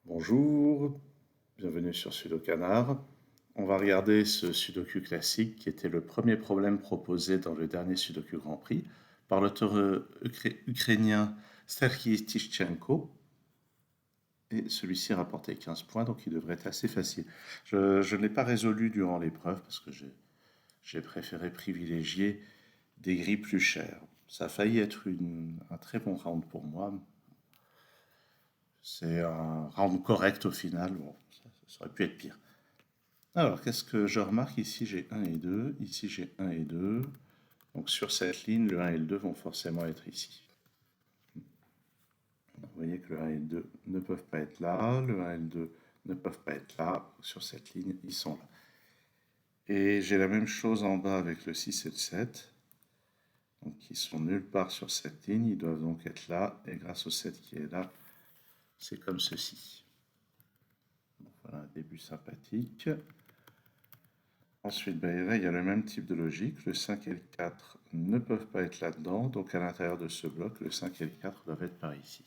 Bonjour, bienvenue sur Sudokanar. On va regarder ce Sudoku classique qui était le premier problème proposé dans le dernier Sudoku Grand Prix par l'auteur ukrainien Serhiy Tishchenko. Et celui-ci rapportait 15 points, donc il devrait être assez facile. Je ne l'ai pas résolu durant l'épreuve parce que j'ai préféré privilégier des grilles plus chères. Ça a failli être un très bon round pour moi. C'est un round correct au final. Bon, ça aurait pu être pire. Alors, qu'est-ce que je remarque ici? J'ai 1 et 2. Ici, j'ai 1 et 2. Donc, sur cette ligne, le 1 et le 2 vont forcément être ici. Vous voyez que le 1 et le 2 ne peuvent pas être là. Le 1 et le 2 ne peuvent pas être là. Sur cette ligne, ils sont là. Et j'ai la même chose en bas avec le 6 et le 7. Donc, ils sont nulle part sur cette ligne. Ils doivent donc être là. Et grâce au 7 qui est là, c'est comme ceci. Donc, voilà un début sympathique. Ensuite, ben, là, il y a le même type de logique. Le 5 et le 4 ne peuvent pas être là-dedans. Donc, à l'intérieur de ce bloc, le 5 et le 4 doivent être par ici.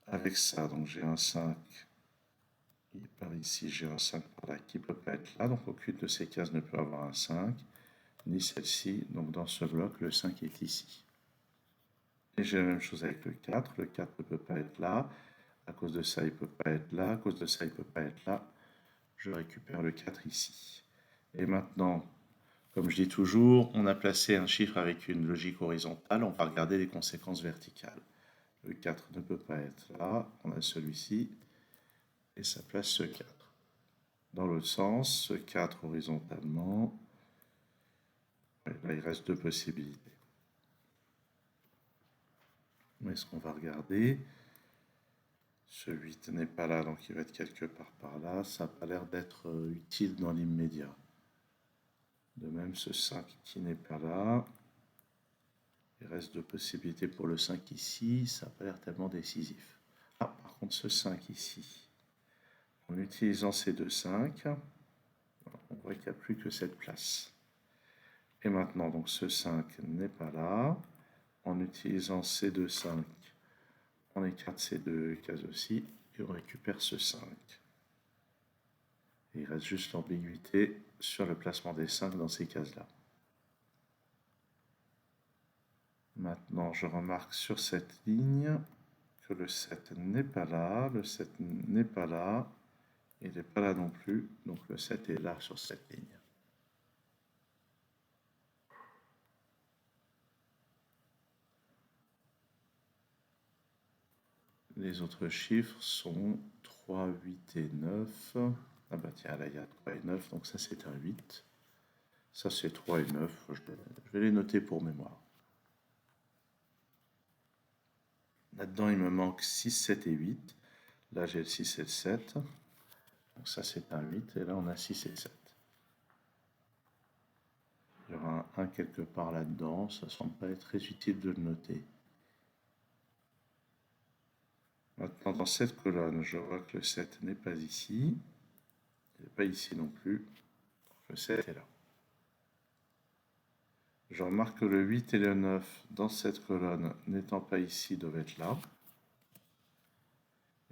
Avec ça, donc j'ai un 5 qui est par ici, j'ai un 5 par là qui ne peut pas être là. Donc, aucune de ces cases ne peut avoir un 5, ni celle-ci. Donc, dans ce bloc, le 5 est ici. Et j'ai la même chose avec le 4. Le 4 ne peut pas être là. À cause de ça, il ne peut pas être là. À cause de ça, il ne peut pas être là. Je récupère le 4 ici. Et maintenant, comme je dis toujours, on a placé un chiffre avec une logique horizontale, on va regarder les conséquences verticales. Le 4 ne peut pas être là, on a celui-ci, et ça place ce 4. Dans l'autre sens, ce 4 horizontalement, là il reste deux possibilités. Mais ce qu'on va regarder, ce 8 n'est pas là, donc il va être quelque part par là, ça n'a pas l'air d'être utile dans l'immédiat. De même, ce 5 qui n'est pas là, il reste deux possibilités pour le 5 ici, ça n'a pas l'air tellement décisif. Ah, par contre, ce 5 ici, en utilisant ces deux 5, on voit qu'il n'y a plus que cette place. Et maintenant, donc ce 5 n'est pas là. En utilisant ces deux 5, on écarte ces deux cases aussi, et on récupère ce 5. Et il reste juste l'ambiguïté sur le placement des 5 dans ces cases-là. Maintenant, je remarque sur cette ligne que le 7 n'est pas là, le 7 n'est pas là, il n'est pas là non plus, donc le 7 est là sur cette ligne. Les autres chiffres sont 3, 8 et 9. Ah bah tiens, là il y a 3 et 9, donc ça c'est un 8. Ça c'est 3 et 9, je vais les noter pour mémoire. Là-dedans il me manque 6, 7 et 8. Là j'ai le 6 et le 7. Donc ça c'est un 8 et là on a 6 et 7. Il y aura un 1 quelque part là-dedans, ça semble pas être très utile de le noter. Maintenant dans cette colonne, je vois que le 7 n'est pas ici. Il n'est pas ici non plus. Le 7 est là. Je remarque que le 8 et le 9 dans cette colonne, n'étant pas ici, doivent être là.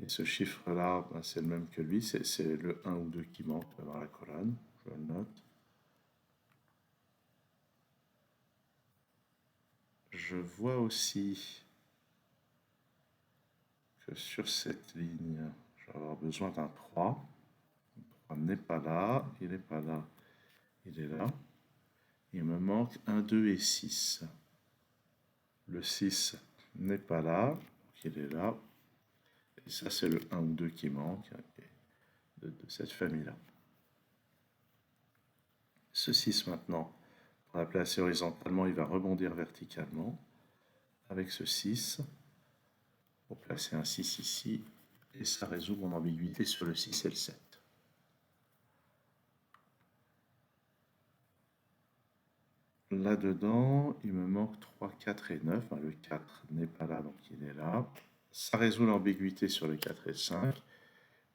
Et ce chiffre-là, ben, c'est le même que lui, c'est le 1 ou 2 qui manque dans la colonne. Je le note. Je vois aussi que sur cette ligne, je vais avoir besoin d'un 3. Le 3 n'est pas là, il n'est pas là, il est là. Il me manque 1, 2 et 6. Le 6 n'est pas là, il est là. Et ça, c'est le 1 ou 2 qui manque de cette famille-là. Ce 6 maintenant, pour la placer horizontalement, il va rebondir verticalement avec ce 6 pour placer un 6 ici. Et ça résout mon ambiguïté sur le 6 et le 7. Là-dedans, il me manque 3, 4 et 9. Le 4 n'est pas là, donc il est là. Ça résout l'ambiguïté sur le 4 et le 5.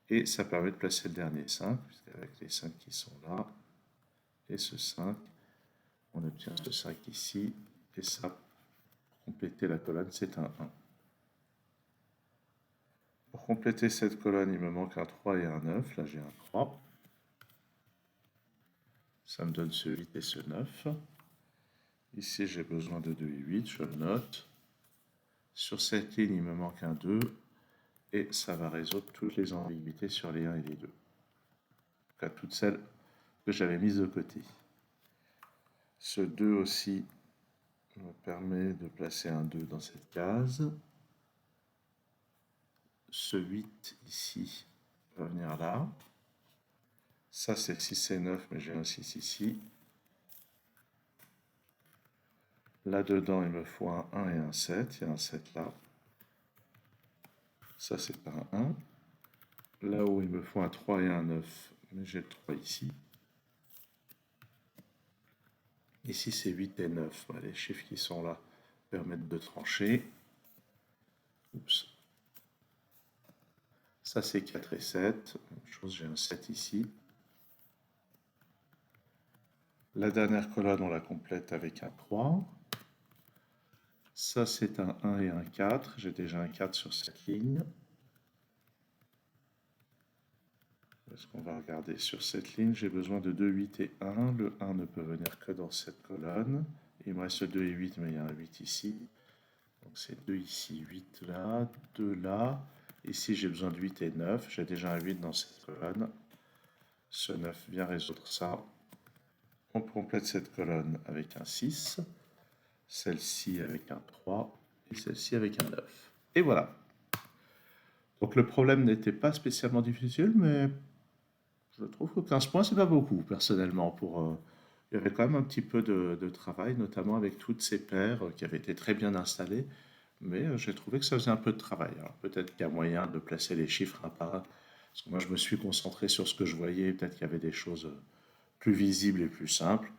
Et ça permet de placer le dernier 5, puisqu'avec les 5 qui sont là, et ce 5, on obtient ce 5 ici. Et ça, pour compléter la colonne, c'est un 1. compléter cette colonne, il me manque un 3 et un 9. Là, j'ai un 3. Ça me donne ce 8 et ce 9. Ici, j'ai besoin de 2 et 8, je le note. Sur cette ligne, il me manque un 2. Et ça va résoudre toutes les ambiguïtés sur les 1 et les 2. En tout cas, toutes celles que j'avais mises de côté. Ce 2 aussi me permet de placer un 2 dans cette case. Ce 8 ici va venir là. Ça, c'est 6 et 9, mais j'ai un 6 ici. Là-dedans, il me faut un 1 et un 7. Il y a un 7 là. Ça, c'est un 1. Là où il me faut un 3 et un 9, mais j'ai le 3 ici. Ici, c'est 8 et 9. Les chiffres qui sont là permettent de trancher. Oups. Ça, c'est 4 et 7. Même chose, j'ai un 7 ici. La dernière colonne, on la complète avec un 3. Ça, c'est un 1 et un 4. J'ai déjà un 4 sur cette ligne. Est-ce qu'on va regarder sur cette ligne? J'ai besoin de 2, 8 et 1. Le 1 ne peut venir que dans cette colonne. Il me reste 2 et 8, mais il y a un 8 ici. Donc c'est 2 ici, 8 là, 2 là. Ici, j'ai besoin de 8 et 9. J'ai déjà un 8 dans cette colonne. Ce 9 vient résoudre ça. On complète cette colonne avec un 6. Celle-ci avec un 3. Et celle-ci avec un 9. Et voilà. Donc le problème n'était pas spécialement difficile, mais je trouve que 15 points, c'est pas beaucoup, personnellement. Il y avait quand même un petit peu de travail, notamment avec toutes ces paires qui avaient été très bien installées. Mais j'ai trouvé que ça faisait un peu de travail. Alors peut-être qu'il y a moyen de placer les chiffres un par un. Parce que moi, je me suis concentré sur ce que je voyais. Peut-être qu'il y avait des choses plus visibles et plus simples.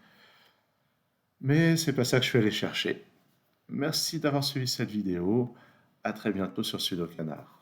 Mais c'est pas ça que je suis allé chercher. Merci d'avoir suivi cette vidéo. À très bientôt sur Sudoku Canard.